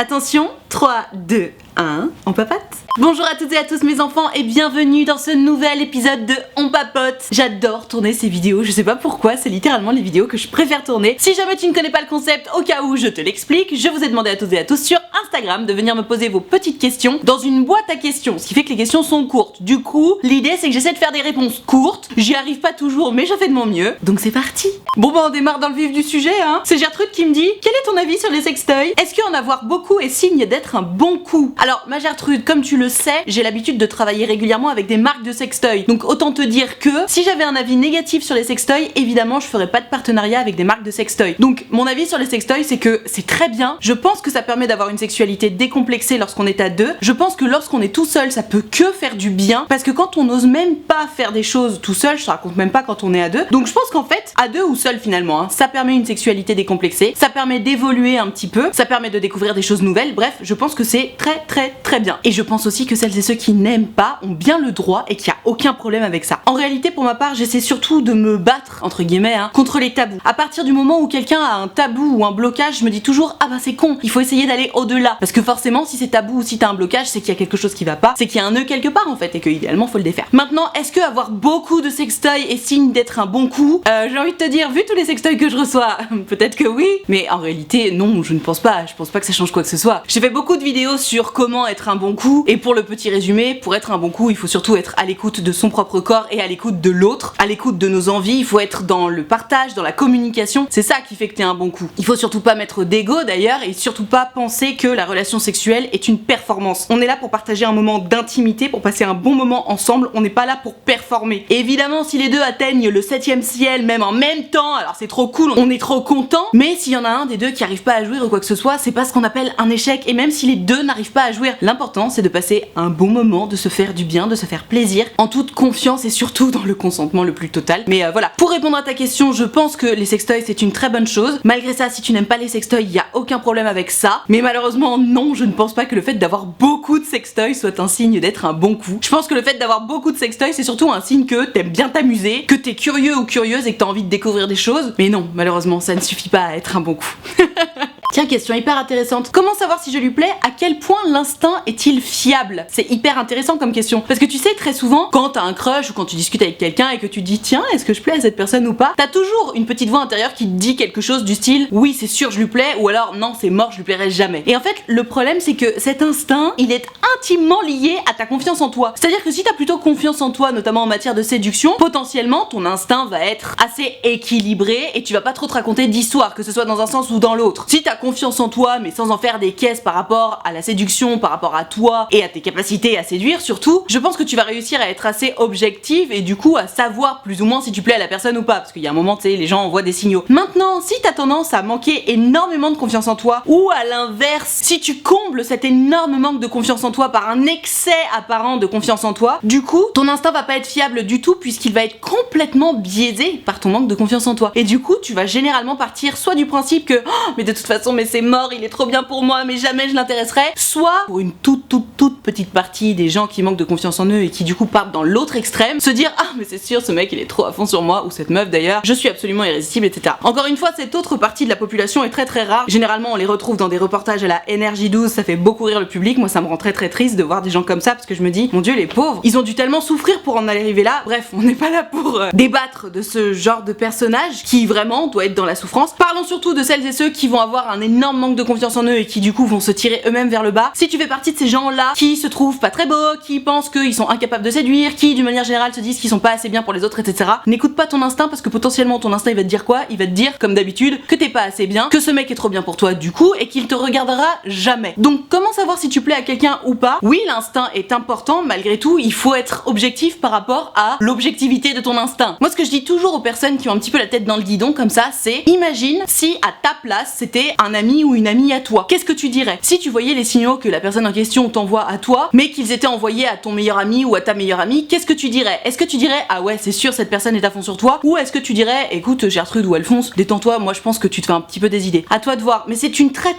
Attention, 3, 2, 1, on papote. Bonjour à toutes et à tous mes enfants et bienvenue dans ce nouvel épisode de On papote. J'adore tourner ces vidéos, je sais pas pourquoi, c'est littéralement les vidéos que je préfère tourner. Si jamais tu ne connais pas le concept, au cas où je te l'explique, je vous ai demandé à toutes et à tous sur Instagram de venir me poser vos petites questions dans une boîte à questions, ce qui fait que les questions sont courtes. Du coup, l'idée c'est que j'essaie de faire des réponses courtes, j'y arrive pas toujours mais je fais de mon mieux, donc c'est parti. Bon bah on démarre dans le vif du sujet hein. C'est Gertrude qui me dit, quel est ton avis sur les sextoys? Est-ce qu'en avoir beaucoup est signe d'être un bon coup? Alors ma Gertrude, comme tu le sais, j'ai l'habitude de travailler régulièrement avec des marques de sextoys. Donc autant te dire que si j'avais un avis négatif sur les sextoys, évidemment je ferais pas de partenariat avec des marques de sextoys. Donc mon avis sur les sextoys c'est que c'est très bien. Je pense que ça permet d'avoir une sexualité décomplexée lorsqu'on est à deux. Je pense que lorsqu'on est tout seul ça peut que faire du bien. Parce que quand on n'ose même pas faire des choses tout seul, je te raconte même pas quand on est à deux. Donc je pense qu'en fait, à deux ou seul finalement, hein, ça permet une sexualité décomplexée. Ça permet d'évoluer un petit peu. Ça permet de découvrir des choses nouvelles. Bref, je pense que c'est très bien. Et je pense aussi que celles et ceux qui n'aiment pas ont bien le droit et qu'il n'y a aucun problème avec ça. En réalité, pour ma part, j'essaie surtout de me battre, entre guillemets, hein, contre les tabous. À partir du moment où quelqu'un a un tabou ou un blocage, je me dis toujours, ah bah c'est con, il faut essayer d'aller au-delà. Parce que forcément, si c'est tabou ou si t'as un blocage, c'est qu'il y a quelque chose qui va pas, c'est qu'il y a un nœud quelque part en fait, et que idéalement faut le défaire. Maintenant, est-ce que avoir beaucoup de sextoys est signe d'être un bon coup? J'ai envie de te dire, vu tous les sextoys que je reçois, peut-être que oui, mais en réalité, non, je ne pense pas. Je pense pas que ça change quoi que ce soit. J'ai fait beaucoup de vidéos sur comment être un bon coup, et pour le petit résumé, pour être un bon coup, il faut surtout être à l'écoute de son propre corps et à l'écoute de l'autre, à l'écoute de nos envies, il faut être dans le partage, dans la communication, c'est ça qui fait que t'es un bon coup. Il faut surtout pas mettre d'ego d'ailleurs, et surtout pas penser que la relation sexuelle est une performance. On est là pour partager un moment d'intimité, pour passer un bon moment ensemble, on n'est pas là pour performer. Et évidemment, si les deux atteignent le 7e ciel, même en même temps, alors c'est trop cool, on est trop content, mais s'il y en a un des deux qui arrive pas à jouir ou quoi que ce soit, c'est pas ce qu'on appelle un échec, et même si les deux n'arrivent pas à jouir, l'important c'est de passer un bon moment, de se faire du bien, de se faire plaisir, en toute confiance et surtout dans le consentement le plus total. Mais voilà, pour répondre à ta question, je pense que les sextoys c'est une très bonne chose. Malgré ça, si tu n'aimes pas les sextoys, il y a aucun problème avec ça. Mais malheureusement, non, je ne pense pas que le fait d'avoir beaucoup de sextoys soit un signe d'être un bon coup. Je pense que le fait d'avoir beaucoup de sextoys, c'est surtout un signe que t'aimes bien t'amuser, que t'es curieux ou curieuse et que t'as envie de découvrir des choses. Mais non, malheureusement, ça ne suffit pas à être un bon coup. Tiens, question hyper intéressante. Comment savoir si je lui plais? À quel point l'instinct est-il fiable? C'est hyper intéressant comme question. Parce que tu sais, très souvent, quand t'as un crush ou quand tu discutes avec quelqu'un et que tu te dis tiens, est-ce que je plais à cette personne ou pas? T'as toujours une petite voix intérieure qui te dit quelque chose du style oui, c'est sûr, je lui plais, ou alors non, c'est mort, je lui plairai jamais. Et en fait, le problème, c'est que cet instinct, il est intimement lié à ta confiance en toi. C'est-à-dire que si t'as plutôt confiance en toi, notamment en matière de séduction, potentiellement, ton instinct va être assez équilibré et tu vas pas trop te raconter d'histoire, que ce soit dans un sens ou dans l'autre. Si t'as confiance en toi mais sans en faire des caisses par rapport à la séduction, par rapport à toi et à tes capacités à séduire surtout, je pense que tu vas réussir à être assez objective et du coup à savoir plus ou moins si tu plais à la personne ou pas, parce qu'il y a un moment tu sais les gens envoient des signaux. Maintenant, si t'as tendance à manquer énormément de confiance en toi, ou à l'inverse, si tu combles cet énorme manque de confiance en toi par un excès apparent de confiance en toi, du coup ton instinct va pas être fiable du tout puisqu'il va être complètement biaisé par ton manque de confiance en toi. Et du coup tu vas généralement partir soit du principe que oh, mais de toute façon mais c'est mort, il est trop bien pour moi mais jamais je l'intéresserai, soit pour une toute petite partie des gens qui manquent de confiance en eux et qui du coup partent dans l'autre extrême, se dire ah mais c'est sûr ce mec il est trop à fond sur moi, ou cette meuf d'ailleurs, je suis absolument irrésistible, etc. Encore une fois, cette autre partie de la population est très rare. Généralement on les retrouve dans des reportages à la NRJ12, ça fait beaucoup rire le public. Moi ça me rend très triste de voir des gens comme ça parce que je me dis mon dieu les pauvres, ils ont dû tellement souffrir pour en arriver là. Bref, on n'est pas là pour débattre de ce genre de personnage qui vraiment doit être dans la souffrance. Parlons surtout de celles et ceux qui vont avoir un énorme manque de confiance en eux et qui du coup vont se tirer eux-mêmes vers le bas. Si tu fais partie de ces gens là qui se trouvent pas très beaux, qui pensent qu'ils sont incapables de séduire, qui d'une manière générale se disent qu'ils sont pas assez bien pour les autres, etc., n'écoute pas ton instinct parce que potentiellement ton instinct il va te dire quoi? Il va te dire comme d'habitude que t'es pas assez bien, que ce mec est trop bien pour toi du coup et qu'il te regardera jamais. Donc comment savoir si tu plais à quelqu'un ou pas? Oui, l'instinct est important, malgré tout il faut être objectif par rapport à l'objectivité de ton instinct. Moi ce que je dis toujours aux personnes qui ont un petit peu la tête dans le guidon comme ça, c'est imagine si à ta place c'était un ami ou une amie à toi. Qu'est-ce que tu dirais? Si tu voyais les signaux que la personne en question t'envoie à toi, mais qu'ils étaient envoyés à ton meilleur ami ou à ta meilleure amie, qu'est-ce que tu dirais? Est-ce que tu dirais ah ouais c'est sûr cette personne est à fond sur toi? Ou est-ce que tu dirais écoute Gertrude ou Alphonse, détends-toi, moi je pense que tu te fais un petit peu des idées. À toi de voir, mais c'est une très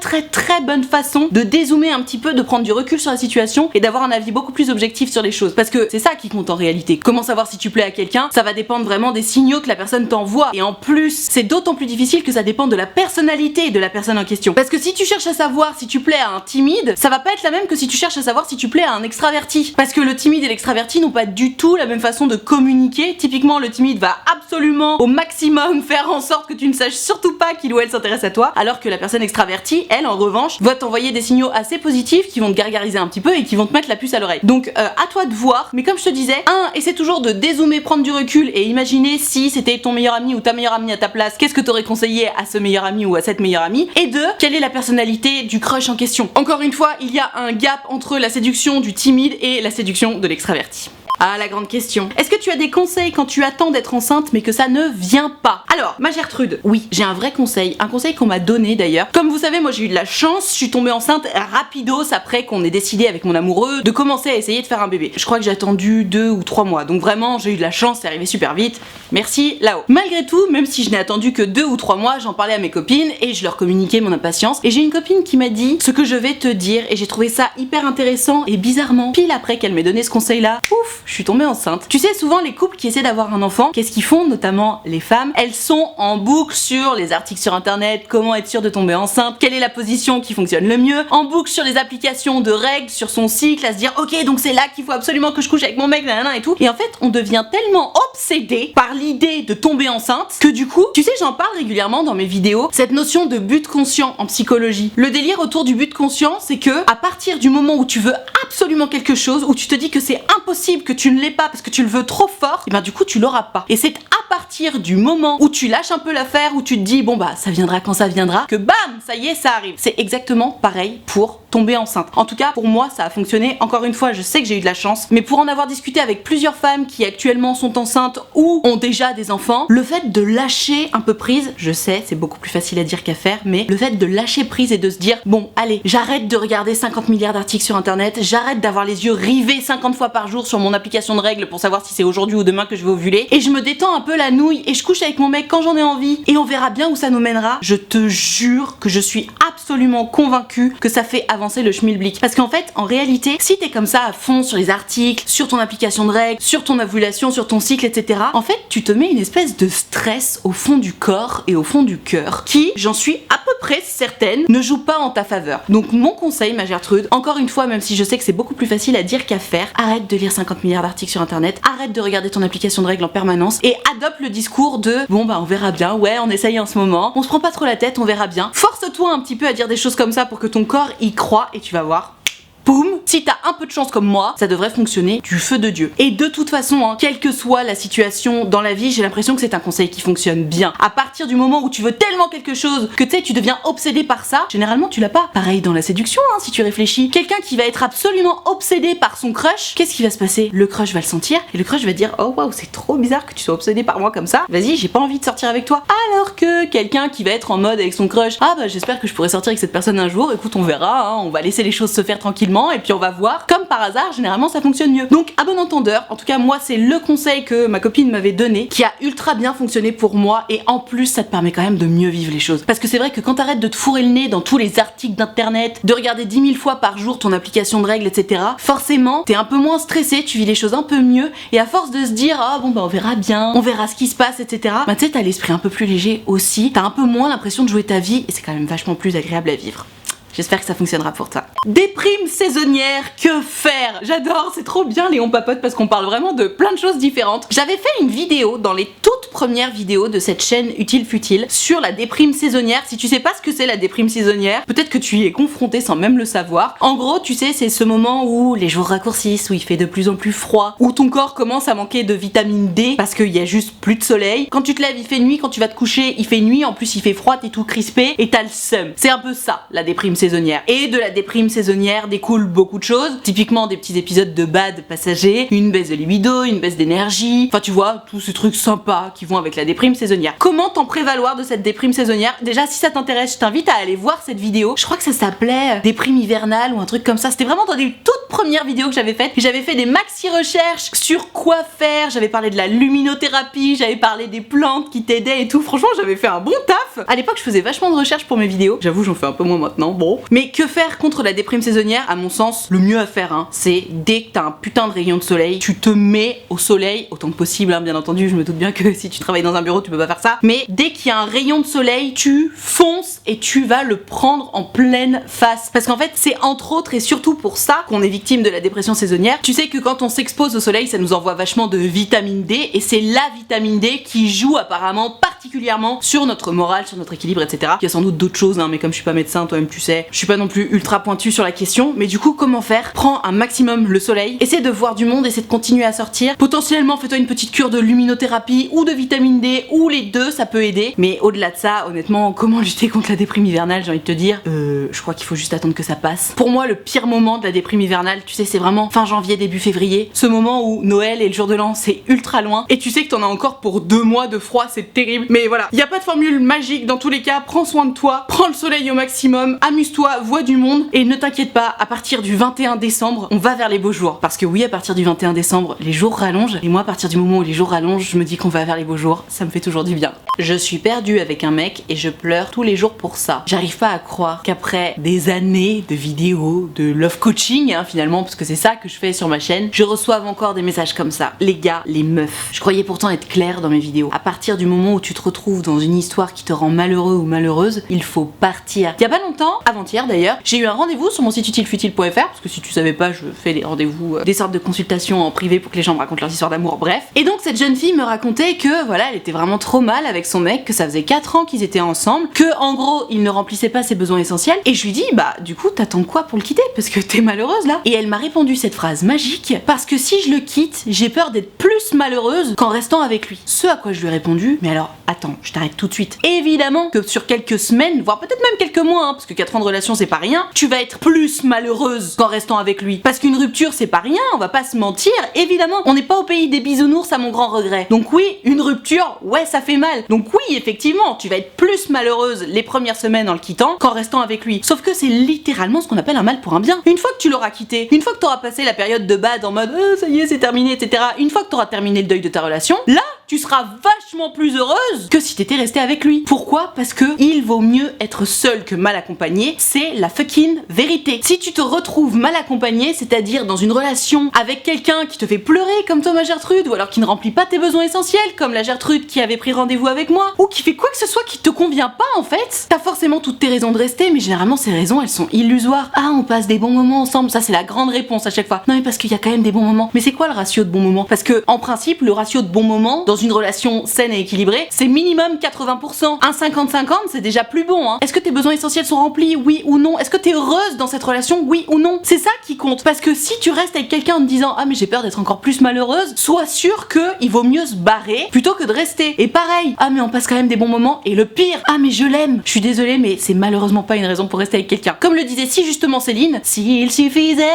bonne façon de dézoomer un petit peu, de prendre du recul sur la situation et d'avoir un avis beaucoup plus objectif sur les choses. Parce que c'est ça qui compte en réalité. Comment savoir si tu plais à quelqu'un? Ça va dépendre vraiment des signaux que la personne t'envoie. Et en plus, c'est d'autant plus difficile que ça dépend de la personnalité de la personne en question. Parce que si tu cherches à savoir si tu plais à un timide, ça va pas être la même que si tu cherches à savoir si tu plais à un extraverti. Parce que le timide et l'extraverti n'ont pas du tout la même façon de communiquer. Typiquement, le timide va absolument au maximum faire en sorte que tu ne saches surtout pas qu'il ou elle s'intéresse à toi, alors que la personne extravertie, elle, en revanche, va t'envoyer des signaux assez positifs qui vont te gargariser un petit peu et qui vont te mettre la puce à l'oreille. Donc à toi de voir, mais comme je te disais, essaie toujours de dézoomer, prendre du recul et imaginer si c'était ton meilleur ami ou ta meilleure amie à ta place, qu'est-ce que t'aurais conseillé à ce meilleur ami ou à cette meilleure amie, et 2, quelle est la personnalité du crush en question. Encore une fois, il y a un gap entre la séduction du timide et la séduction de l'extraverti. Ah, la grande question. Est-ce que tu as des conseils quand tu attends d'être enceinte mais que ça ne vient pas? Alors, ma Gertrude, oui, j'ai un vrai conseil, un conseil qu'on m'a donné d'ailleurs. Comme vous savez, moi j'ai eu de la chance, je suis tombée enceinte rapidos après qu'on ait décidé avec mon amoureux de commencer à essayer de faire un bébé. Je crois que j'ai attendu 2 ou 3 mois, donc vraiment j'ai eu de la chance, c'est arrivé super vite. Merci là-haut. Malgré tout, même si je n'ai attendu que 2 ou 3 mois, j'en parlais à mes copines et je leur communiquais mon impatience. Et j'ai une copine qui m'a dit ce que je vais te dire et j'ai trouvé ça hyper intéressant et bizarrement, pile après qu'elle m'ait donné ce conseil-là, ouf, je suis tombée enceinte. Tu sais, souvent les couples qui essaient d'avoir un enfant, qu'est-ce qu'ils font, notamment les femmes? Elles sont en boucle sur les articles sur internet, comment être sûr de tomber enceinte, quelle est la position qui fonctionne le mieux, en boucle sur les applications de règles, sur son cycle, à se dire ok donc c'est là qu'il faut absolument que je couche avec mon mec, nanana et tout. Et en fait on devient tellement obsédé par l'idée de tomber enceinte que du coup, tu sais, j'en parle régulièrement dans mes vidéos, cette notion de but conscient en psychologie. Le délire autour du but conscient, c'est que à partir du moment où tu veux absolument quelque chose, où tu te dis que c'est impossible que tu ne l'aies pas parce que tu le veux trop fort, et ben du coup tu l'auras pas. Et c'est à partir du moment où tu lâches un peu l'affaire, où tu te dis bon bah ça viendra quand ça viendra, que bam, ça y est, ça arrive. C'est exactement pareil pour tomber enceinte. En tout cas, pour moi, ça a fonctionné. Encore une fois, je sais que j'ai eu de la chance, mais pour en avoir discuté avec plusieurs femmes qui actuellement sont enceintes ou ont déjà des enfants, le fait de lâcher un peu prise, je sais, c'est beaucoup plus facile à dire qu'à faire, mais le fait de lâcher prise et de se dire bon, allez, j'arrête de regarder 50 milliards d'articles sur internet, j'arrête d'avoir les yeux rivés 50 fois par jour sur mon application de règles pour savoir si c'est aujourd'hui ou demain que je vais ovuler, et je me détends un peu la nouille et je couche avec mon mec quand j'en ai envie et on verra bien où ça nous mènera. Je te jure que je suis absolument convaincue que ça fait avancer le schmilblick. Parce qu'en fait, en réalité, si t'es comme ça à fond sur les articles, sur ton application de règles, sur ton ovulation, sur ton cycle, etc., en fait, tu te mets une espèce de stress au fond du corps et au fond du cœur qui, j'en suis à peu près certaine, ne joue pas en ta faveur. Donc mon conseil, ma Gertrude, encore une fois, même si je sais que c'est beaucoup plus facile à dire qu'à faire, arrête de lire 50 milliards d'articles sur internet, arrête de regarder ton application de règles en permanence et adopte le discours de bon bah on verra bien, ouais on essaye en ce moment, on se prend pas trop la tête, on verra bien. Force-toi un petit peu à dire des choses comme ça pour que ton corps y croit et tu vas voir. Boum! Si t'as un peu de chance comme moi, ça devrait fonctionner du feu de Dieu. Et de toute façon, hein, quelle que soit la situation dans la vie, j'ai l'impression que c'est un conseil qui fonctionne bien. À partir du moment où tu veux tellement quelque chose que tu sais, tu deviens obsédé par ça, généralement tu l'as pas. Pareil dans la séduction, hein, si tu réfléchis. Quelqu'un qui va être absolument obsédé par son crush, qu'est-ce qui va se passer? Le crush va le sentir et le crush va dire oh waouh, c'est trop bizarre que tu sois obsédé par moi comme ça. Vas-y, j'ai pas envie de sortir avec toi. Alors que quelqu'un qui va être en mode avec son crush, ah bah j'espère que je pourrai sortir avec cette personne un jour. Écoute, on verra, hein, on va laisser les choses se faire tranquillement et puis on va voir. Comme par hasard, généralement ça fonctionne mieux. Donc à bon entendeur, en tout cas moi c'est le conseil que ma copine m'avait donné, qui a ultra bien fonctionné pour moi et en plus ça te permet quand même de mieux vivre les choses. Parce que c'est vrai que quand t'arrêtes de te fourrer le nez dans tous les articles d'internet, de regarder 10 000 fois par jour ton application de règles, etc., forcément t'es un peu moins stressé, tu vis les choses un peu mieux et à force de se dire ah bon bah on verra bien, on verra ce qui se passe, etc., bah tu sais t'as l'esprit un peu plus léger aussi, t'as un peu moins l'impression de jouer ta vie et c'est quand même vachement plus agréable à vivre. J'espère que ça fonctionnera pour toi. Déprime saisonnière, que faire? J'adore, c'est trop bien les On Papote parce qu'on parle vraiment de plein de choses différentes. J'avais fait une vidéo dans les toutes premières vidéos de cette chaîne Utile Futile sur la déprime saisonnière. Si tu sais pas ce que c'est la déprime saisonnière, peut-être que tu y es confronté sans même le savoir. En gros, tu sais, c'est ce moment où les jours raccourcissent, où il fait de plus en plus froid, où ton corps commence à manquer de vitamine D parce qu'il y a juste plus de soleil. Quand tu te lèves, il fait nuit, quand tu vas te coucher, il fait nuit, en plus il fait froid, t'es tout crispé et t'as le seum. C'est un peu ça, la déprime saisonnière. Et de la déprime saisonnière découle beaucoup de choses, typiquement des petits épisodes de bad passagers, une baisse de libido, une baisse d'énergie, enfin tu vois, tous ces trucs sympas qui vont avec la déprime saisonnière. Comment t'en prévaloir de cette déprime saisonnière? Déjà, si ça t'intéresse, je t'invite à aller voir cette vidéo. Je crois que ça s'appelait déprime hivernale ou un truc comme ça. C'était vraiment dans les toutes premières vidéos que j'avais faites. J'avais fait des maxi recherches sur quoi faire, j'avais parlé de la luminothérapie, j'avais parlé des plantes qui t'aidaient et tout. Franchement, j'avais fait un bon taf. À l'époque, je faisais vachement de recherches pour mes vidéos. J'avoue, j'en fais un peu moins maintenant. Bon, trop. Mais que faire contre la déprime saisonnière? À mon sens, le mieux à faire, hein, c'est dès que t'as un putain de rayon de soleil, tu te mets au soleil autant que possible, hein, bien entendu. Je me doute bien que si tu travailles dans un bureau, tu peux pas faire ça. Mais dès qu'il y a un rayon de soleil, tu fonces et tu vas le prendre en pleine face. Parce qu'en fait, c'est entre autres et surtout pour ça qu'on est victime de la dépression saisonnière. Tu sais que quand on s'expose au soleil, ça nous envoie vachement de vitamine D, et c'est la vitamine D qui joue apparemment particulièrement sur notre morale, sur notre équilibre, etc. Il y a sans doute d'autres choses, hein, mais comme je suis pas médecin, toi-même tu sais, je suis pas non plus ultra pointue sur la question. Mais du coup, comment faire? Prends un maximum le soleil, essaie de voir du monde, essaie de continuer à sortir. Potentiellement, fais-toi une petite cure de luminothérapie ou de vitamine D, ou les deux, ça peut aider. Mais au-delà de ça, honnêtement, comment lutter contre la déprime hivernale, j'ai envie de te dire, je crois qu'il faut juste attendre que ça passe. Pour moi, le pire moment de la déprime hivernale, tu sais, c'est vraiment fin janvier, début février. Ce moment où Noël et le jour de l'an, c'est ultra loin, et tu sais que t'en as encore pour 2 mois de froid, c'est terrible. Mais voilà, y a pas de formule magique dans tous les cas. Prends soin de toi, prends le soleil au maximum, amuse-toi, vois du monde, et ne t'inquiète pas, à partir du 21 décembre, on va vers les beaux jours. Parce que oui, à partir du 21 décembre, les jours rallongent, et moi, à partir du moment où les jours rallongent, je me dis qu'on va vers les beaux jours. Ça me fait toujours du bien. Je suis perdue avec un mec et je pleure tous les jours pour ça. J'arrive pas à croire qu'après des années de vidéos, de love coaching, hein, finalement, parce que c'est ça que je fais sur ma chaîne, je reçoive encore des messages comme ça. Les gars, les meufs. Je croyais pourtant être claire dans mes vidéos. À partir du moment où tu te retrouves dans une histoire qui te rend malheureux ou malheureuse, il faut partir. Il y a pas longtemps, avant-hier d'ailleurs, j'ai eu un rendez-vous sur mon site utilefutile.fr, parce que si tu savais pas, je fais des rendez-vous, des sortes de consultations en privé pour que les gens me racontent leurs histoires d'amour, bref. Et donc cette jeune fille me racontait que voilà, elle était vraiment trop mal avec son mec, que ça faisait 4 ans qu'ils étaient ensemble, que en gros, il ne remplissait pas ses besoins essentiels. Et je lui dis, bah du coup, t'attends quoi pour le quitter? Parce que t'es malheureuse là. Et elle m'a répondu cette phrase magique: parce que si je le quitte, j'ai peur d'être plus malheureuse qu'en restant avec lui. Ce à quoi je lui ai répondu, mais alors attends, je t'arrête tout de suite. Évidemment que sur quelques semaines, voire peut-être même quelques mois, hein, parce que 4 ans de relation c'est pas rien, tu vas être plus malheureuse qu'en restant avec lui. Parce qu'une rupture c'est pas rien, on va pas se mentir. Évidemment, on n'est pas au pays des bisounours à mon grand regret. Donc oui, une rupture, ouais, ça fait mal. Donc oui, effectivement, tu vas être plus malheureuse les premières semaines en le quittant qu'en restant avec lui. Sauf que c'est littéralement ce qu'on appelle un mal pour un bien. Une fois que tu l'auras quitté, une fois que t'auras passé la période de bad en mode ça y est, c'est terminé, etc. Une fois que t'auras terminé le deuil de ta relation, là, tu seras vachement plus heureuse que si t'étais restée avec lui. Pourquoi? Parce que il vaut mieux être seul que mal accompagné. C'est la fucking vérité. Si tu te retrouves mal accompagné, c'est-à-dire dans une relation avec quelqu'un qui te fait pleurer comme Thomas Gertrude, ou alors qui ne remplit pas tes besoins essentiels comme la Gertrude qui avait pris rendez-vous avec moi, ou qui fait quoi que ce soit qui te convient pas en fait, t'as forcément toutes tes raisons de rester, mais généralement ces raisons elles sont illusoires. Ah, on passe des bons moments ensemble, ça c'est la grande réponse à chaque fois. Non mais parce qu'il y a quand même des bons moments. Mais c'est quoi le ratio de bons moments? Parce que en principe le ratio de bons moments dans une relation saine et équilibrée, c'est minimum 80%. Un 50-50 c'est déjà plus bon, hein. Est-ce que tes besoins essentiels sont remplis? Oui ou non? Est-ce que t'es heureuse dans cette relation? Oui ou non? C'est ça qui compte. Parce que si tu restes avec quelqu'un en te disant ah mais j'ai peur d'être encore plus malheureuse, sois sûr que il vaut mieux se barrer plutôt que de rester. Et pareil, ah mais on passe quand même des bons moments, et le pire, ah mais je l'aime. Je suis désolée mais c'est malheureusement pas une raison pour rester avec quelqu'un. Comme le disait si justement Céline, s'il suffisait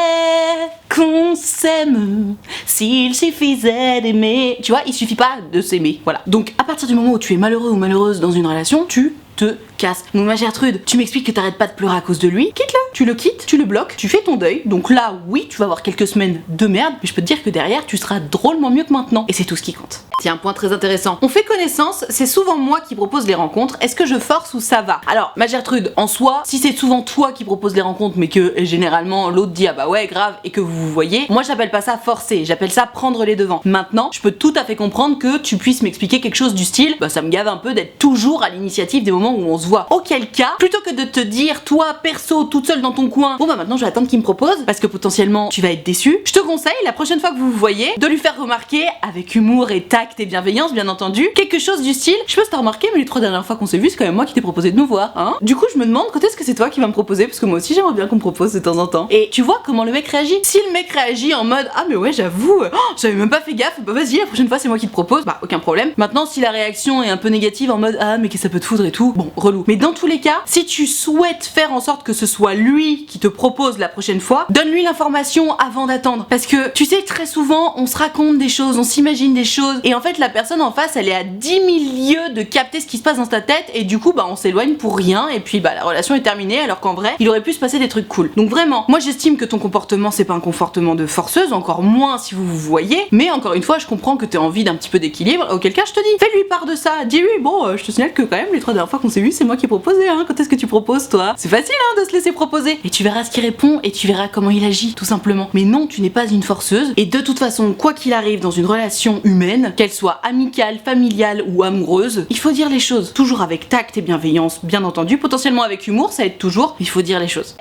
qu'on s'aime, s'il suffisait d'aimer. Tu vois, il suffit pas de s'aimer, voilà. Donc à partir du moment où tu es malheureux ou malheureuse dans une relation, tu te casse. Donc ma Gertrude, tu m'expliques que t'arrêtes pas de pleurer à cause de lui, quitte-le. Tu le quittes, tu le bloques, tu fais ton deuil. Donc là, oui, tu vas avoir quelques semaines de merde, mais je peux te dire que derrière, tu seras drôlement mieux que maintenant. Et c'est tout ce qui compte. Tiens, un point très intéressant. On fait connaissance, c'est souvent moi qui propose les rencontres. Est-ce que je force ou ça va? Alors, ma Gertrude, en soi, si c'est souvent toi qui proposes les rencontres, mais que généralement l'autre dit ah bah ouais, grave, et que vous vous voyez, moi j'appelle pas ça forcer, j'appelle ça prendre les devants. Maintenant, je peux tout à fait comprendre que tu puisses m'expliquer quelque chose du style, bah ça me gave un peu d'être toujours à l'initiative des moments où on se voit. Auquel cas, plutôt que de te dire toi perso toute seule dans ton coin, bon bah maintenant je vais attendre qu'il me propose parce que potentiellement tu vas être déçu, je te conseille la prochaine fois que vous vous voyez de lui faire remarquer avec humour et tact et bienveillance bien entendu quelque chose du style je sais pas si t'as remarqué mais les 3 dernières fois qu'on s'est vu c'est quand même moi qui t'ai proposé de nous voir hein. Du coup je me demande quand est-ce que c'est toi qui vas me proposer parce que moi aussi j'aimerais bien qu'on me propose de temps en temps. Et tu vois comment le mec réagit. Si le mec réagit en mode ah mais ouais j'avoue j'avais même pas fait gaffe, bah vas-y la prochaine fois c'est moi qui te propose, bah aucun problème. Maintenant si la réaction est un peu négative en mode ah mais que ça peut te foudre et tout, bon relou. Mais dans tous les cas, si tu souhaites faire en sorte que ce soit lui qui te propose la prochaine fois, donne-lui l'information avant d'attendre. Parce que tu sais très souvent on se raconte des choses, on s'imagine des choses et en fait la personne en face elle est à 10 000 lieues de capter ce qui se passe dans ta tête et du coup bah on s'éloigne pour rien et puis bah la relation est terminée alors qu'en vrai il aurait pu se passer des trucs cool. Donc vraiment, moi j'estime que ton comportement c'est pas un comportement de forceuse, encore moins si vous vous voyez, mais encore une fois je comprends que t'aies envie d'un petit peu d'équilibre, auquel cas je te dis, fais-lui part de ça, dis-lui bon je te signale que quand même les 3 dernières fois qu'on s'est vu c'est moi qui ai proposé, hein. Quand est-ce que tu proposes, toi? C'est facile, hein, de se laisser proposer. Et tu verras ce qu'il répond et tu verras comment il agit, tout simplement. Mais non, tu n'es pas une forceuse. Et de toute façon, quoi qu'il arrive dans une relation humaine, qu'elle soit amicale, familiale ou amoureuse, il faut dire les choses. Toujours avec tact et bienveillance, bien entendu. Potentiellement avec humour, ça aide toujours. Il faut dire les choses.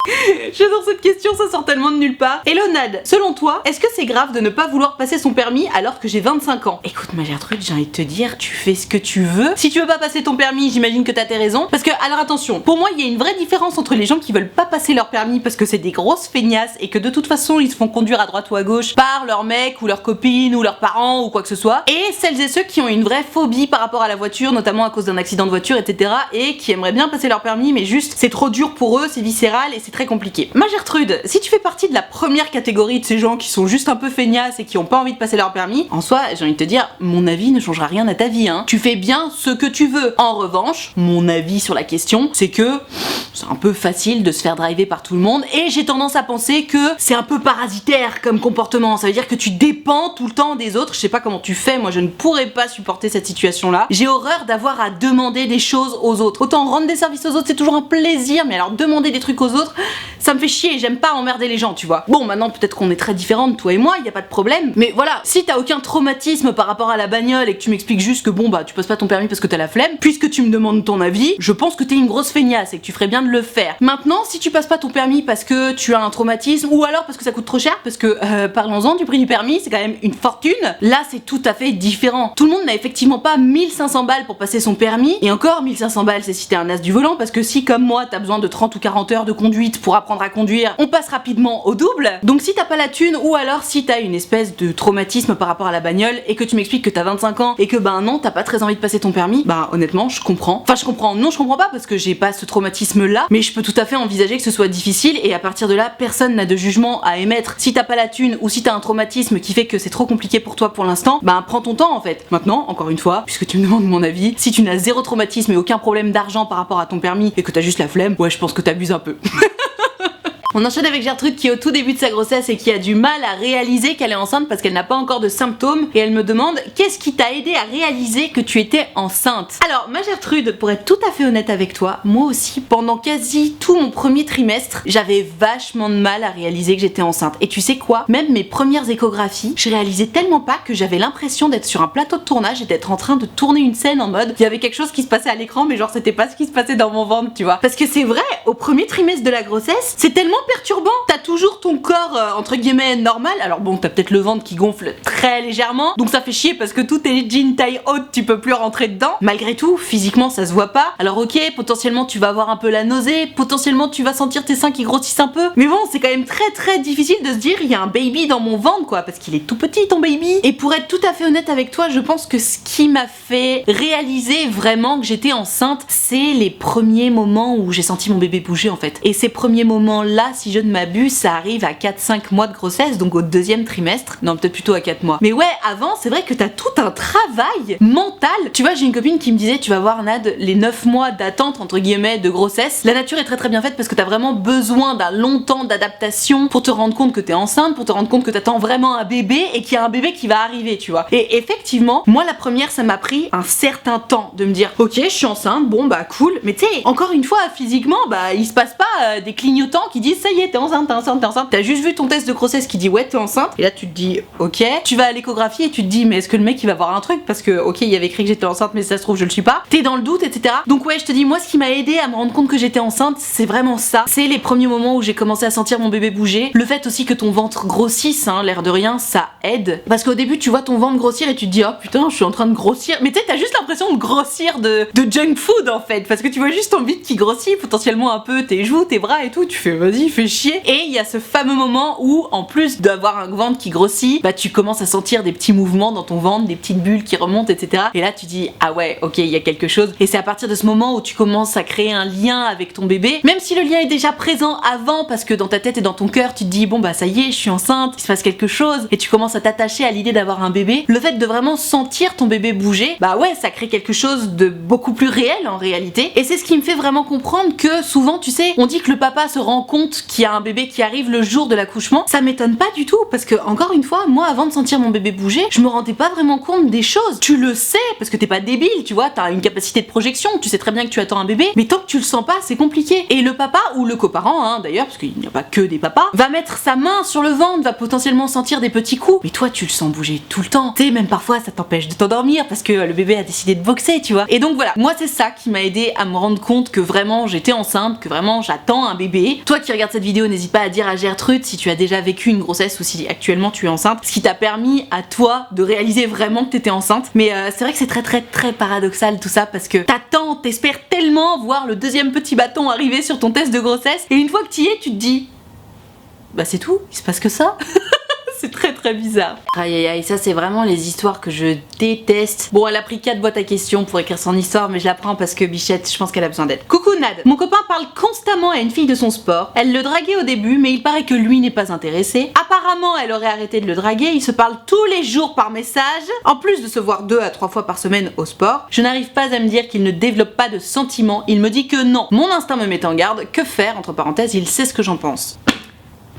J'adore cette question, ça sort tellement de nulle part. Hello Nad, selon toi, est-ce que c'est grave de ne pas vouloir passer son permis alors que j'ai 25 ans? Écoute ma Gertrude, j'ai envie de te dire, tu fais ce que tu veux. Si tu veux pas passer ton permis, j'imagine que t'as tes raisons. Parce que, alors attention, pour moi, il y a une vraie différence entre les gens qui veulent pas passer leur permis parce que c'est des grosses feignasses et que de toute façon, ils se font conduire à droite ou à gauche par leur mec ou leur copine ou leurs parents ou quoi que ce soit. Et celles et ceux qui ont une vraie phobie par rapport à la voiture, notamment à cause d'un accident de voiture, etc. et qui aimeraient bien passer leur permis, mais juste, c'est trop dur pour eux, c'est viscéral et c'est très compliqué. Ma Gertrude, si tu fais partie de la première catégorie de ces gens qui sont juste un peu feignasses et qui ont pas envie de passer leur permis, en soi, j'ai envie de te dire, mon avis ne changera rien à ta vie, hein. Tu fais bien ce que tu veux. En revanche, mon avis sur la question, c'est que c'est un peu facile de se faire driver par tout le monde et j'ai tendance à penser que c'est un peu parasitaire comme comportement. Ça veut dire que tu dépends tout le temps des autres. Je sais pas comment tu fais, moi je ne pourrais pas supporter cette situation-là. J'ai horreur d'avoir à demander des choses aux autres. Autant rendre des services aux autres, c'est toujours un plaisir, mais alors demander des trucs aux autres, ça me fait chier, j'aime pas emmerder les gens, tu vois. Bon, maintenant peut-être qu'on est très différentes, toi et moi, y a pas de problème, mais voilà, si t'as aucun traumatisme par rapport à la bagnole et que tu m'expliques juste que bon bah tu passes pas ton permis parce que t'as la flemme, puisque tu me demandes ton avis, je pense que t'es une grosse feignasse et que tu ferais bien de le faire. Maintenant, si tu passes pas ton permis parce que tu as un traumatisme ou alors parce que ça coûte trop cher, parce que parlons-en du prix du permis, c'est quand même une fortune, là c'est tout à fait différent. Tout le monde n'a effectivement pas 1500 balles pour passer son permis, et encore 1500 balles c'est si t'es un as du volant, parce que si comme moi t'as besoin de 30 ou 40 heures de conduite pour apprendre à conduire, on passe rapidement au double. Donc si t'as pas la thune, ou alors si t'as une espèce de traumatisme par rapport à la bagnole et que tu m'expliques que t'as 25 ans et que bah non t'as pas très envie de passer ton permis, bah honnêtement je comprends. Enfin je comprends, non je comprends pas parce que j'ai pas ce traumatisme là, mais je peux tout à fait envisager que ce soit difficile et à partir de là personne n'a de jugement à émettre. Si t'as pas la thune ou si t'as un traumatisme qui fait que c'est trop compliqué pour toi pour l'instant, bah prends ton temps en fait. Maintenant, encore une fois, puisque tu me demandes mon avis, si tu n'as zéro traumatisme et aucun problème d'argent par rapport à ton permis et que t'as juste la flemme, ouais je pense que t'abuses un peu. On enchaîne avec Gertrude qui est au tout début de sa grossesse et qui a du mal à réaliser qu'elle est enceinte parce qu'elle n'a pas encore de symptômes et elle me demande qu'est-ce qui t'a aidé à réaliser que tu étais enceinte. Alors ma Gertrude, pour être tout à fait honnête avec toi, moi aussi pendant quasi tout mon premier trimestre, j'avais vachement de mal à réaliser que j'étais enceinte. Et tu sais quoi? Même mes premières échographies, je réalisais tellement pas que j'avais l'impression d'être sur un plateau de tournage et d'être en train de tourner une scène en mode il y avait quelque chose qui se passait à l'écran mais genre c'était pas ce qui se passait dans mon ventre, tu vois. Parce que c'est vrai, au premier trimestre de la grossesse, c'est tellement perturbant. T'as toujours ton corps entre guillemets normal. Alors bon, t'as peut-être le ventre qui gonfle très légèrement, donc ça fait chier parce que tous tes jeans taille haute, tu peux plus rentrer dedans. Malgré tout, physiquement ça se voit pas. Alors ok, potentiellement tu vas avoir un peu la nausée, potentiellement tu vas sentir tes seins qui grossissent un peu. Mais bon, c'est quand même très difficile de se dire il y a un baby dans mon ventre quoi, parce qu'il est tout petit ton baby. Et pour être tout à fait honnête avec toi, je pense que ce qui m'a fait réaliser vraiment que j'étais enceinte, c'est les premiers moments où j'ai senti mon bébé bouger en fait. Et ces premiers moments là, si je ne m'abuse, ça arrive à 4-5 mois de grossesse, donc au deuxième trimestre. Non, peut-être plutôt à 4 mois. Mais ouais, avant, c'est vrai que t'as tout un travail mental. Tu vois, j'ai une copine qui me disait, tu vas voir Nad, les 9 mois d'attente, entre guillemets, de grossesse, la nature est très bien faite parce que t'as vraiment besoin d'un long temps d'adaptation pour te rendre compte que t'es enceinte, pour te rendre compte que t'attends vraiment un bébé et qu'il y a un bébé qui va arriver, tu vois. Et effectivement, moi, la première, ça m'a pris un certain temps de me dire, ok, je suis enceinte, bon, bah cool. Mais tu sais, encore une fois, physiquement, bah il se passe pas des clignotants qui disent, ça y est, t'es enceinte, t'as juste vu ton test de grossesse qui dit ouais t'es enceinte et là tu te dis ok, tu vas à l'échographie et tu te dis mais est-ce que le mec il va voir un truc parce que ok il y avait écrit que j'étais enceinte mais si ça se trouve je le suis pas, t'es dans le doute etc. Donc ouais je te dis moi ce qui m'a aidé à me rendre compte que j'étais enceinte c'est vraiment ça, c'est les premiers moments où j'ai commencé à sentir mon bébé bouger, le fait aussi que ton ventre grossisse hein, l'air de rien ça aide parce qu'au début tu vois ton ventre grossir et tu te dis oh putain je suis en train de grossir, mais tu sais t'as juste l'impression de grossir de junk food en fait parce que tu vois juste ton bide qui grossit potentiellement un peu tes joues, tes bras et tout, tu fais vas-y fais chier. Et il y a ce fameux moment où en plus d'avoir un ventre qui grossit, bah tu commences à sentir des petits mouvements dans ton ventre, des petites bulles qui remontent etc. Et là tu dis ah ouais ok il y a quelque chose et c'est à partir de ce moment où tu commences à créer un lien avec ton bébé, même si le lien est déjà présent avant parce que dans ta tête et dans ton cœur tu te dis bon bah ça y est je suis enceinte, il se passe quelque chose et tu commences à t'attacher à l'idée d'avoir un bébé, le fait de vraiment sentir ton bébé bouger, bah ouais ça crée quelque chose de beaucoup plus réel en réalité et c'est ce qui me fait vraiment comprendre que souvent tu sais on dit que le papa se rend compte compte qu'il y a un bébé qui arrive le jour de l'accouchement, ça m'étonne pas du tout parce que encore une fois, moi avant de sentir mon bébé bouger, je me rendais pas vraiment compte des choses. Tu le sais parce que t'es pas débile, tu vois, t'as une capacité de projection, tu sais très bien que tu attends un bébé, mais tant que tu le sens pas, c'est compliqué. Et le papa ou le coparent, hein, d'ailleurs, parce qu'il n'y a pas que des papas, va mettre sa main sur le ventre, va potentiellement sentir des petits coups, mais toi tu le sens bouger tout le temps. Tu sais, même parfois ça t'empêche de t'endormir parce que le bébé a décidé de boxer, tu vois. Et donc voilà, moi c'est ça qui m'a aidé à me rendre compte que vraiment j'étais enceinte, que vraiment j'attends un bébé. Toi qui regardes cette vidéo, n'hésite pas à dire à Gertrude si tu as déjà vécu une grossesse ou si actuellement tu es enceinte, ce qui t'a permis à toi de réaliser vraiment que t'étais enceinte. Mais c'est vrai que c'est très paradoxal tout ça parce que t'attends, t'espères tellement voir le deuxième petit bâton arriver sur ton test de grossesse et une fois que t'y es, tu te dis bah c'est tout, il se passe que ça. C'est très bizarre. Aïe aïe aïe, ça c'est vraiment les histoires que je déteste. Bon, elle a pris 4 boîtes à questions pour écrire son histoire, mais je la prends parce que Bichette, je pense qu'elle a besoin d'aide. Coucou Nad, mon copain parle constamment à une fille de son sport. Elle le draguait au début, mais il paraît que lui n'est pas intéressé. Apparemment, elle aurait arrêté de le draguer, ils se parlent tous les jours par message, en plus de se voir 2 à 3 fois par semaine au sport. Je n'arrive pas à me dire qu'il ne développe pas de sentiments, il me dit que non. Mon instinct me met en garde, que faire, entre parenthèses, il sait ce que j'en pense.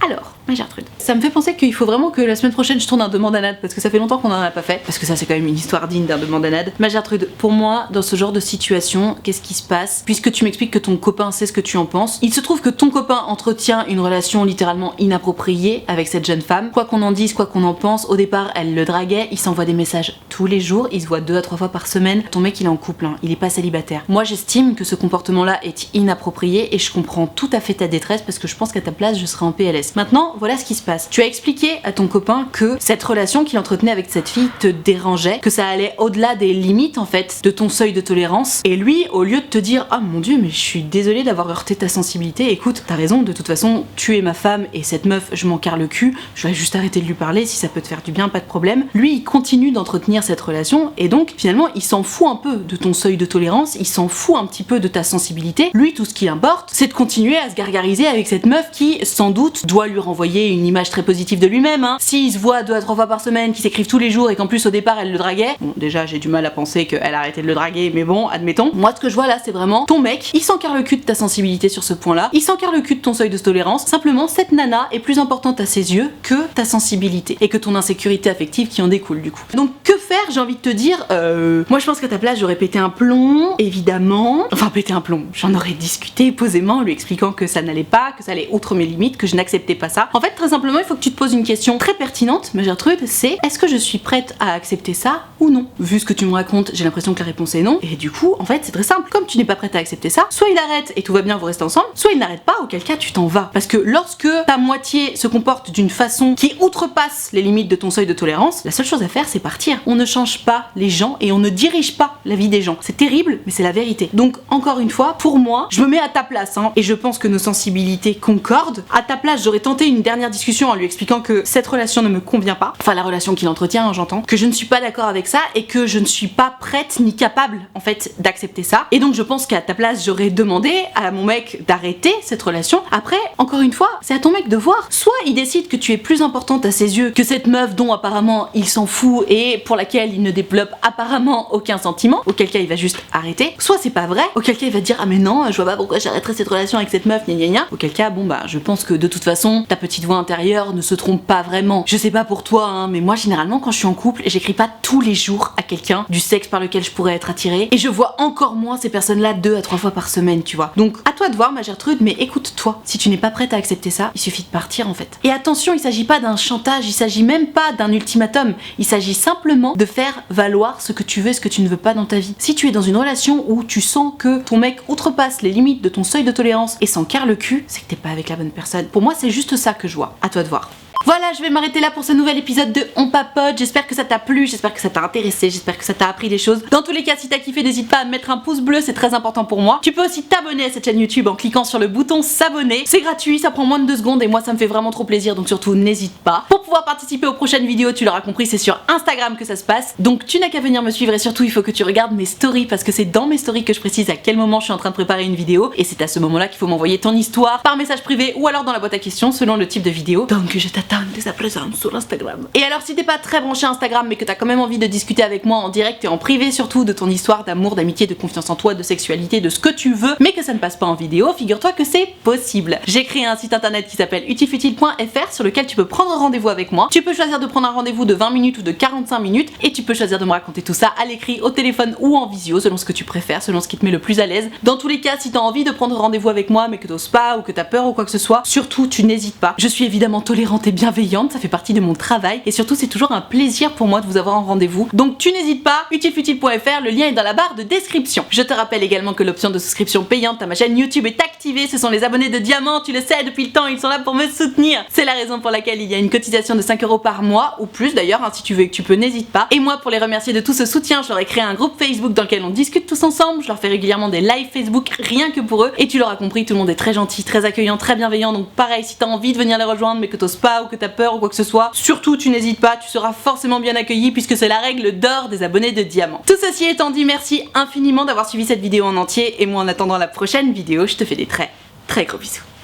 Alors, ma Gertrude, ça me fait penser qu'il faut vraiment que la semaine prochaine je tourne un demande à Nad parce que ça fait longtemps qu'on en a pas fait, parce que ça c'est quand même une histoire digne d'un demande à Nad. Ma Gertrude, pour moi, dans ce genre de situation, qu'est-ce qui se passe? Puisque tu m'expliques que ton copain sait ce que tu en penses, il se trouve que ton copain entretient une relation littéralement inappropriée avec cette jeune femme. Quoi qu'on en dise, quoi qu'on en pense, au départ elle le draguait, il s'envoie des messages tous les jours, il se voit 2 à 3 fois par semaine. Ton mec il est en couple, hein, il est pas célibataire. Moi j'estime que ce comportement-là est inapproprié et je comprends tout à fait ta détresse parce que je pense qu'à ta place je serais en PLS. Maintenant, voilà ce qui se passe. Tu as expliqué à ton copain que cette relation qu'il entretenait avec cette fille te dérangeait, que ça allait au-delà des limites en fait de ton seuil de tolérance. Et lui, au lieu de te dire ah mon dieu mais je suis désolée d'avoir heurté ta sensibilité, écoute, t'as raison, de toute façon tu es ma femme et cette meuf je m'en carre le cul, je vais juste arrêter de lui parler, si ça peut te faire du bien, pas de problème. Lui il continue d'entretenir cette relation et donc finalement il s'en fout un peu de ton seuil de tolérance, il s'en fout un petit peu de ta sensibilité. Lui tout ce qui importe c'est de continuer à se gargariser avec cette meuf qui sans doute doit lui renvoyer une image très positive de lui-même, hein. S'ils se voient 2 à 3 fois par semaine, qu'ils s'écrivent tous les jours et qu'en plus au départ elle le draguait, bon déjà j'ai du mal à penser qu'elle a arrêté de le draguer, mais bon admettons. Moi ce que je vois là c'est vraiment ton mec, il s'en carre le cul de ta sensibilité sur ce point là, il s'en carre le cul de ton seuil de tolérance, simplement cette nana est plus importante à ses yeux que ta sensibilité et que ton insécurité affective qui en découle du coup. Donc que faire, j'ai envie de te dire, moi je pense qu'à ta place j'aurais pété un plomb, évidemment, enfin pété un plomb, j'en aurais discuté posément, lui expliquant que ça n'allait pas, que ça allait outre mes limites, que je n'acceptais pas ça. En fait très simplement il faut que tu te poses une question très pertinente, ma Gertrude, c'est est-ce que je suis prête à accepter ça ou non? Vu ce que tu me racontes, j'ai l'impression que la réponse est non, et du coup en fait c'est très simple, comme tu n'es pas prête à accepter ça, soit il arrête et tout va bien, vous restez ensemble, soit il n'arrête pas, auquel cas tu t'en vas. Parce que lorsque ta moitié se comporte d'une façon qui outrepasse les limites de ton seuil de tolérance, la seule chose à faire c'est partir. On ne change pas les gens et on ne dirige pas la vie des gens. C'est terrible mais c'est la vérité. Donc encore une fois, pour moi, je me mets à ta place hein, et je pense que nos sensibilités concordent. À ta place j'aurais tenté une dernière discussion en lui expliquant que cette relation ne me convient pas, enfin la relation qu'il entretient, hein, j'entends, que je ne suis pas d'accord avec ça et que je ne suis pas prête ni capable en fait d'accepter ça. Et donc je pense qu'à ta place j'aurais demandé à mon mec d'arrêter cette relation. Après, encore une fois, c'est à ton mec de voir. Soit il décide que tu es plus importante à ses yeux que cette meuf dont apparemment il s'en fout et pour laquelle il ne développe apparemment aucun sentiment, auquel cas il va juste arrêter. Soit c'est pas vrai, auquel cas il va te dire ah mais non, je vois pas pourquoi j'arrêterais cette relation avec cette meuf, gna gna gna. Auquel cas bon bah je pense que de toute façon ta petite voix intérieure ne se trompe pas vraiment. Je sais pas pour toi hein, mais moi généralement quand je suis en couple, j'écris pas tous les jours à quelqu'un du sexe par lequel je pourrais être attirée et je vois encore moins ces personnes-là 2 à 3 fois par semaine, tu vois. Donc à toi de voir ma Gertrude, mais écoute-toi. Si tu n'es pas prête à accepter ça, il suffit de partir en fait. Et attention, il s'agit pas d'un chantage, il s'agit même pas d'un ultimatum, il s'agit simplement de faire valoir ce que tu veux et ce que tu ne veux pas dans ta vie. Si tu es dans une relation où tu sens que ton mec outrepasse les limites de ton seuil de tolérance et s'en carre le cul, c'est que t'es pas avec la bonne personne. Pour moi, c'est juste ça que je vois. À toi de voir. Voilà, je vais m'arrêter là pour ce nouvel épisode de On Papote. J'espère que ça t'a plu, j'espère que ça t'a intéressé, j'espère que ça t'a appris des choses. Dans tous les cas, si t'as kiffé, n'hésite pas à mettre un pouce bleu, c'est très important pour moi. Tu peux aussi t'abonner à cette chaîne YouTube en cliquant sur le bouton s'abonner. C'est gratuit, ça prend moins de 2 secondes et moi ça me fait vraiment trop plaisir, donc surtout n'hésite pas. Pour pouvoir participer aux prochaines vidéos, tu l'auras compris, c'est sur Instagram que ça se passe. Donc tu n'as qu'à venir me suivre et surtout il faut que tu regardes mes stories parce que c'est dans mes stories que je précise à quel moment je suis en train de préparer une vidéo et c'est à ce moment-là qu'il faut m'envoyer ton histoire par message privé ou alors dans la boîte à questions selon le type de vidéo. Donc je t'attends dès à présent sur Instagram. Et alors si t'es pas très branché Instagram mais que t'as quand même envie de discuter avec moi en direct et en privé surtout de ton histoire d'amour, d'amitié, de confiance en toi, de sexualité, de ce que tu veux mais que ça ne passe pas en vidéo, figure-toi que c'est possible. J'ai créé un site internet qui s'appelle utilfutile.fr sur lequel tu peux prendre rendez-vous avec moi. Tu peux choisir de prendre un rendez-vous de 20 minutes ou de 45 minutes et tu peux choisir de me raconter tout ça à l'écrit, au téléphone ou en visio selon ce que tu préfères, selon ce qui te met le plus à l'aise. Dans tous les cas, si t'as envie de prendre rendez-vous avec moi mais que t'oses pas ou que t'as peur ou quoi que ce soit, surtout tu n'hésites pas. Je suis évidemment tolérante et bienveillante, ça fait partie de mon travail et surtout c'est toujours un plaisir pour moi de vous avoir en rendez-vous. Donc tu n'hésites pas, utilfutile.fr, le lien est dans la barre de description. Je te rappelle également que l'option de souscription payante à ma chaîne YouTube est activée, ce sont les abonnés de Diamant, tu le sais depuis le temps, ils sont là pour me soutenir. C'est la raison pour laquelle il y a une cotisation de 5 € par mois ou plus d'ailleurs, hein, si tu veux et que tu peux, n'hésite pas. Et moi pour les remercier de tout ce soutien, je leur ai créé un groupe Facebook dans lequel on discute tous ensemble, je leur fais régulièrement des lives Facebook rien que pour eux et tu l'auras compris, tout le monde est très gentil, très accueillant, très bienveillant, donc pareil si t'as envie de venir les rejoindre mais que t'oses pas ou que t'as peur ou quoi que ce soit, surtout tu n'hésites pas, tu seras forcément bien accueilli puisque c'est la règle d'or des abonnés de Diamant. Tout ceci étant dit, merci infiniment d'avoir suivi cette vidéo en entier et moi en attendant la prochaine vidéo, je te fais des très gros bisous.